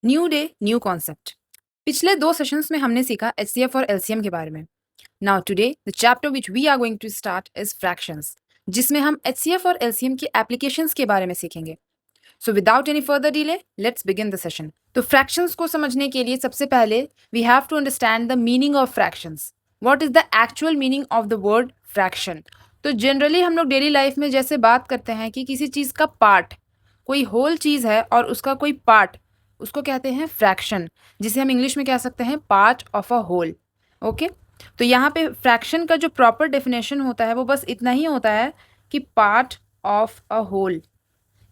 New day new concept. पिछले 2 sessions में हमने सीखा एचसीएफ और एलसीएम के बारे में। Now today the chapter which we are going to start is fractions, जिसमें हम एचसीएफ और एलसीएम के एप्लीकेशंस के बारे में सीखेंगे। So without any further delay let's begin the session. तो फ्रैक्शंस को समझने के लिए सबसे पहले we have to understand the meaning of fractions. What is the actual meaning of the word fraction. तो जनरली हम लोग डेली लाइफ में जैसे बात करते हैं कि किसी चीज़ का पार्ट, कोई होल चीज़ है और उसका कोई पार्ट, उसको कहते हैं फ्रैक्शन, जिसे हम इंग्लिश में कह सकते हैं part of a whole. Okay, तो यहाँ पे फ्रैक्शन का जो प्रॉपर डेफिनेशन होता है वो बस इतना ही होता है कि पार्ट ऑफ अ होल,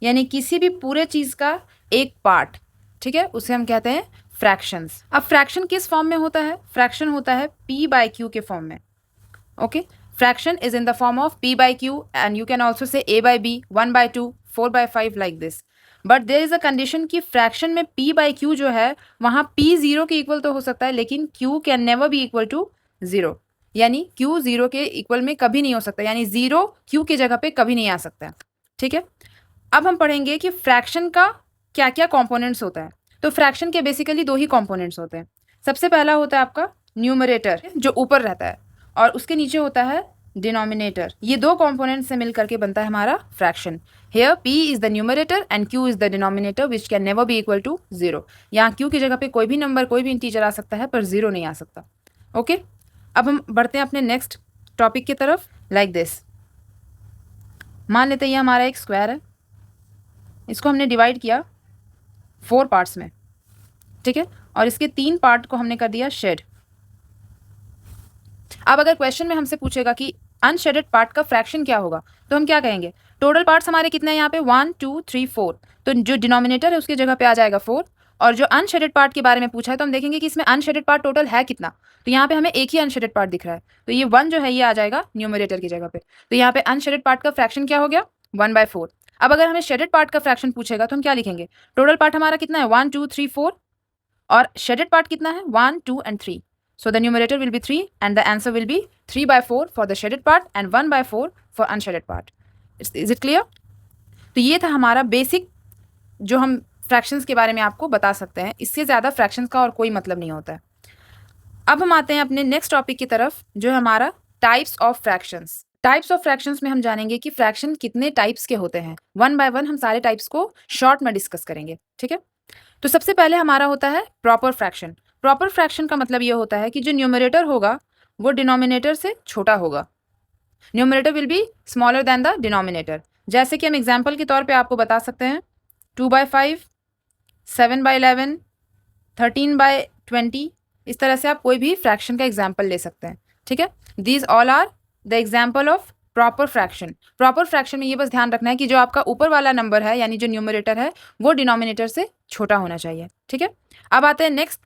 यानी किसी भी पूरे चीज़ का एक पार्ट, ठीक है, उसे हम कहते हैं फ्रैक्शंस। अब फ्रैक्शन किस फॉर्म में होता है? फ्रैक्शन होता है पी बाई क्यू के फॉर्म में। Okay, fraction is in the form of p by q and you can also say a by b, 1 by 2, 4 by 5 like this. But there is a condition कि fraction में p by q जो है वहाँ p 0 के equal तो हो सकता है, लेकिन q can never be equal to 0, यानी q 0 के इक्वल में कभी नहीं हो सकता, यानी 0 q की जगह पे कभी नहीं आ सकता। ठीक है, अब हम पढ़ेंगे कि फ्रैक्शन का क्या क्या कॉम्पोनेंट्स होता है। तो फ्रैक्शन के बेसिकली 2 ही कॉम्पोनेंट्स होते हैं। सबसे पहला होता है आपका न्यूमरेटर, जो ऊपर रहता है, और उसके नीचे होता है डिनोमिनेटर। ये 2 कॉम्पोनेंट से मिल करके बनता है हमारा fraction. Here p is the numerator and q is the denominator which can never be equal to 0। यहाँ q की जगह पे कोई भी नंबर, कोई भी इंटीजर आ सकता है, पर 0 नहीं आ सकता। ओके, अब हम बढ़ते हैं अपने नेक्स्ट टॉपिक की तरफ। लाइक दिस, मान लेते हैं ये हमारा एक स्क्वायर है, इसको हमने डिवाइड किया 4 पार्ट्स में, ठीक है, और इसके 3 पार्ट को हमने कर दिया शेड। अब अगर क्वेश्चन में हमसे पूछेगा कि अनशेडेड पार्ट का फ्रैक्शन क्या होगा, तो हम क्या कहेंगे? टोटल पार्ट्स हमारे कितने हैं यहाँ पे? 1 2 3 4, तो जो डिनोमिनेटर है उसकी जगह पे आ जाएगा 4, और जो अनशेडेड पार्ट के बारे में पूछा है तो हम देखेंगे कि इसमें अनशेडेड पार्ट टोटल है कितना। तो यहाँ पे हमें एक ही अनशेडेड पार्ट दिख रहा है, तो ये 1 जो है ये आ जाएगा न्यूमरेटर की जगह पे। तो यहाँ पे अनशेडेड पार्ट का फ्रैक्शन क्या हो गया? 1/4। अब अगर हमें शेडेड पार्ट का फ्रैक्शन पूछेगा तो हम क्या लिखेंगे? टोटल पार्ट हमारा कितना है? 1 2 3 4, और शेडेड पार्ट कितना है? 1 2 and 3. So the numerator will be 3 and the answer will be 3/4 for the shaded part and 1/4 for unshaded part. Is it clear? तो ये था हमारा बेसिक जो हम फ्रैक्शंस के बारे में आपको बता सकते हैं। इससे ज़्यादा फ्रैक्शंस का और कोई मतलब नहीं होता है। अब हम आते हैं अपने नेक्स्ट टॉपिक की तरफ, जो है हमारा types of fractions. Types of fractions में हम जानेंगे कि फ्रैक्शन कितने टाइप्स के होते हैं। 1 by 1 हम सारे टाइप्स को शॉर्ट में डिस्कस करेंगे, ठीक है। तो सबसे पहले हमारा होता है प्रॉपर फ्रैक्शन। प्रॉपर फ्रैक्शन का मतलब ये होता है कि जो न्यूमरेटर होगा वो डिनोमिनेटर से छोटा होगा। Numerator will be smaller than the denominator. जैसे कि हम एग्जाम्पल के तौर पे आपको बता सकते हैं 2/5, 7/11, 13/20। इस तरह से आप कोई भी फ्रैक्शन का एग्जाम्पल ले सकते हैं, ठीक है। These all are the example of proper fraction. Proper fraction में ये बस ध्यान रखना है कि जो आपका ऊपर वाला नंबर है, यानी जो न्यूमरेटर है, वो डिनोमिनेटर से छोटा होना चाहिए, ठीक है। अब आते हैं नेक्स्ट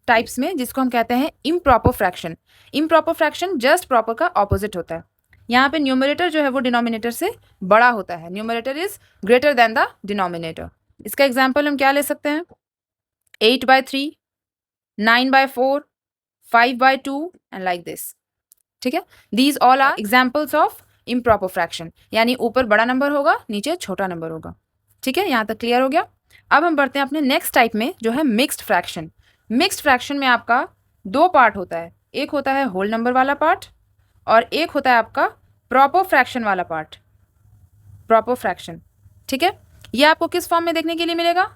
टाइप्स में, जिसको हम कहते हैं improper fraction. Improper fraction just proper का ऑपोजिट होता है। यहाँ पे न्यूमरेटर जो है वो डिनोमिनेटर से बड़ा होता है। Numerator is greater than the denominator. इसका एग्जाम्पल हम क्या ले सकते हैं? 8/3, 9/4, 5/2 एंड लाइक दिस, ठीक है। These all are examples of improper fraction, यानी ऊपर बड़ा नंबर होगा, नीचे छोटा नंबर होगा, ठीक है। यहाँ तक क्लियर हो गया। अब हम बढ़ते हैं अपने नेक्स्ट टाइप में, जो है मिक्स्ड फ्रैक्शन। मिक्स्ड फ्रैक्शन में आपका 2 पार्ट होता है। एक होता है होल नंबर वाला पार्ट और एक होता है आपका प्रॉपर फ्रैक्शन वाला पार्ट। प्रॉपर फ्रैक्शन, ठीक है। ये आपको किस फॉर्म में देखने के लिए मिलेगा?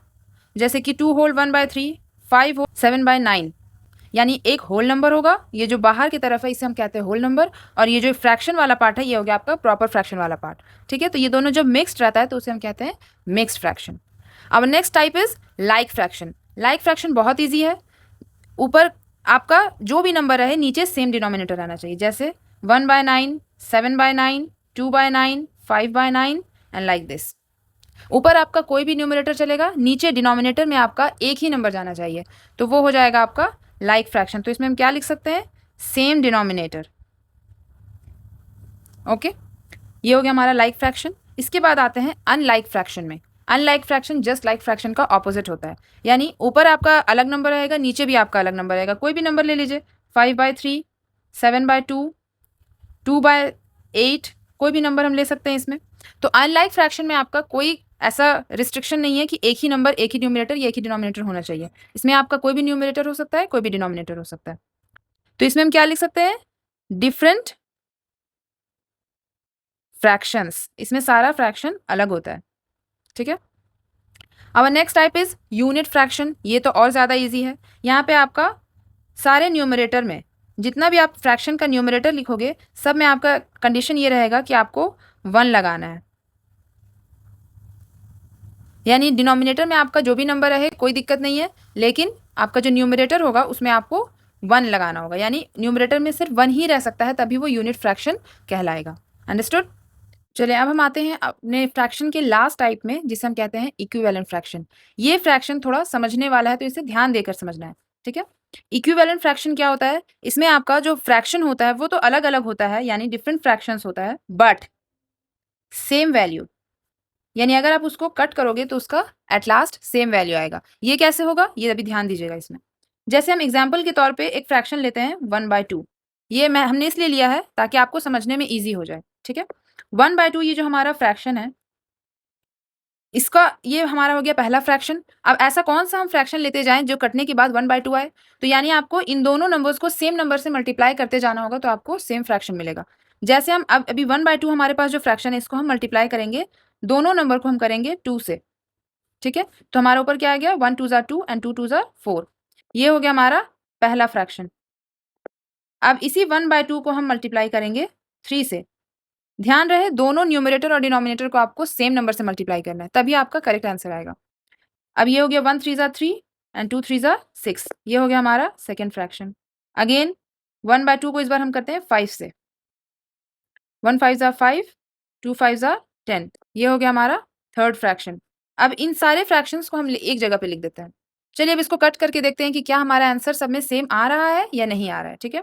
जैसे कि 2 होल 1/3, 5 होल 7/9, यानी एक होल नंबर होगा, ये जो बाहर की तरफ है इसे हम कहते हैं होल नंबर, और ये जो फ्रैक्शन वाला पार्ट है ये हो गया आपका प्रॉपर फ्रैक्शन वाला पार्ट, ठीक है। तो ये दोनों जब मिक्स्ड रहता है तो उसे हम कहते हैं मिक्स्ड फ्रैक्शन। अब next type is like fraction. Like fraction बहुत ईजी है। ऊपर आपका जो भी नंबर रहे, नीचे सेम डिनोमिनेटर रहना चाहिए। जैसे 1/9, 7/9, 2/9, 5/9 एंड लाइक दिस। ऊपर आपका कोई भी न्यूमरेटर चलेगा, नीचे डिनोमिनेटर में आपका एक ही नंबर जाना चाहिए, तो वो हो जाएगा आपका लाइक फ्रैक्शन। तो इसमें हम क्या लिख सकते हैं? Same denominator. ओके, ये हो गया हमारा लाइक फ्रैक्शन। इसके बाद आते हैं अनलाइक फ्रैक्शन में। Unlike fraction just like fraction का ऑपोजिट होता है, यानी ऊपर आपका अलग नंबर रहेगा, नीचे भी आपका अलग नंबर रहेगा। कोई भी नंबर ले लीजिए, 5/3, 7/2, 2/8, कोई भी नंबर हम ले सकते हैं इसमें। तो अनलाइक फ्रैक्शन में आपका कोई ऐसा रिस्ट्रिक्शन नहीं है कि एक ही नंबर, एक ही न्यूमरेटर या एक ही डिनोमिनेटर होना चाहिए। इसमें आपका कोई भी न्यूमरेटर हो सकता है, कोई भी डिनोमिनेटर हो सकता है। तो इसमें हम क्या लिख सकते हैं? Different fractions. इसमें सारा फ्रैक्शन अलग होता है, ठीक है। Our next type is unit fraction. ये तो और ज़्यादा ईजी है। यहाँ पे आपका सारे न्यूमरेटर में जितना भी आप फ्रैक्शन का न्यूमरेटर लिखोगे, सब में आपका कंडीशन ये रहेगा कि आपको 1 लगाना है। यानी डिनोमिनेटर में आपका जो भी नंबर रहे कोई दिक्कत नहीं है, लेकिन आपका जो न्यूमरेटर होगा उसमें आपको 1 लगाना होगा। यानी न्यूमरेटर में सिर्फ 1 ही रह सकता है, तभी वो यूनिट फ्रैक्शन कहलाएगा। अंडरस्टूड? चलिए अब हम आते हैं अपने फ्रैक्शन के लास्ट टाइप में, जिसे हम कहते हैं इक्विवेलेंट फ्रैक्शन। ये फ्रैक्शन थोड़ा समझने वाला है, तो इसे ध्यान देकर समझना है, ठीक है। इक्विवेलेंट फ्रैक्शन क्या होता है? इसमें आपका जो फ्रैक्शन होता है वो तो अलग अलग होता है, यानी डिफरेंट फ्रैक्शंस होता है, बट सेम वैल्यू। यानी अगर आप उसको कट करोगे तो उसका एट लास्ट सेम वैल्यू आएगा। ये कैसे होगा, ये अभी ध्यान दीजिएगा इसमें। जैसे हम एग्जाम्पल के तौर पे एक फ्रैक्शन लेते हैं 1/2। ये हमने इसलिए लिया है ताकि आपको समझने में ईजी हो जाए, ठीक है। 1/2 ये जो हमारा फ्रैक्शन है, इसका ये हमारा हो गया पहला फ्रैक्शन। अब ऐसा कौन सा हम फ्रैक्शन लेते जाएं जो कटने के बाद 1/2 आए? तो यानी आपको इन दोनों नंबर्स को सेम नंबर से मल्टीप्लाई करते जाना होगा, तो आपको सेम फ्रैक्शन मिलेगा। जैसे हम अब अभी 1/2 हमारे पास जो फ्रैक्शन है, इसको हम मल्टीप्लाई करेंगे, दोनों नंबर को हम करेंगे 2 से, ठीक है। तो हमारे ऊपर क्या आ गया? 1 2 ज़ा 2 एंड 2 2 ज़ा 4। ये हो गया हमारा पहला फ्रैक्शन। अब इसी 1/2 को हम मल्टीप्लाई करेंगे 3 से। ध्यान रहे दोनों न्यूमरेटर और डिनोमिनेटर को आपको सेम नंबर से मल्टीप्लाई करना है, तभी आपका करेक्ट आंसर आएगा। अब ये हो गया 1 3 ज़ा 3 एंड 2 3 ज़ा 6। ये हो गया हमारा सेकंड फ्रैक्शन। अगेन 1/2 को इस बार हम करते हैं 5 से। 1 5 ज़ा 5, 2 5 ज़ा 10। ये हो गया हमारा थर्ड फ्रैक्शन। अब इन सारे फ्रैक्शंस को हम एक जगह पे लिख देते हैं। चलिए अब इसको कट करके देखते हैं कि क्या हमारा आंसर सब में सेम आ रहा है या नहीं आ रहा है, ठीक है।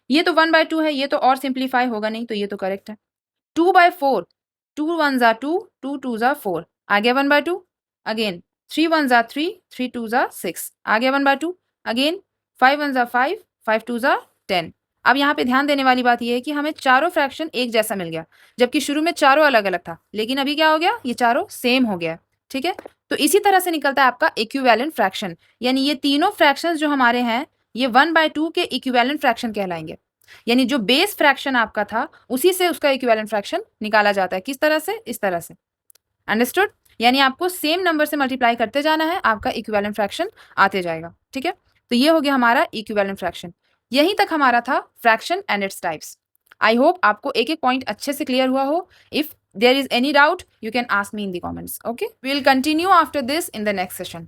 ये तो 1/2 है, ये तो और सिंप्लीफाई होगा नहीं, तो ये तो करेक्ट है। 2/4, 2 1 ज़ा 2, 2 2 ज़ा 4, आ गया 1/2। अगेन 3 1 ज़ा 3, 3 2 ज़ा 6, आ गया 1/2। अगेन 5 1 ज़ा 5, 5 2 ज़ा 10। अब यहाँ पे ध्यान देने वाली बात ये है कि हमें चारों फ्रैक्शन एक जैसा मिल गया, जबकि शुरू में चारों अलग-अलग था, लेकिन अभी क्या हो गया? ये चारों सेम हो गया, ठीक है। तो इसी तरह से निकलता है आपका इक्विवेलेंट फ्रैक्शन। यानी ये तीनों फ्रैक्शंस जो हमारे हैं, ये 1/2 के इक्विवेलेंट फ्रैक्शन कहलाएंगे। यानी जो बेस फ्रैक्शन आपका था, उसी से उसका इक्विवेलेंट फ्रैक्शन निकाला जाता है। किस तरह से? इस तरह से। अंडरस्टूड? यानी आपको सेम नंबर से मल्टीप्लाई करते जाना है, आपका इक्विवेलेंट फ्रैक्शन आते जाएगा, ठीक है। तो ये हो गया हमारा इक्विवेलेंट फ्रैक्शन। यहीं तक हमारा था fraction and its types. I hope आपको एक-एक पॉइंट अच्छे से क्लियर हुआ हो। If there is any doubt, you can ask me in the comments, okay? We will continue after this in the next session.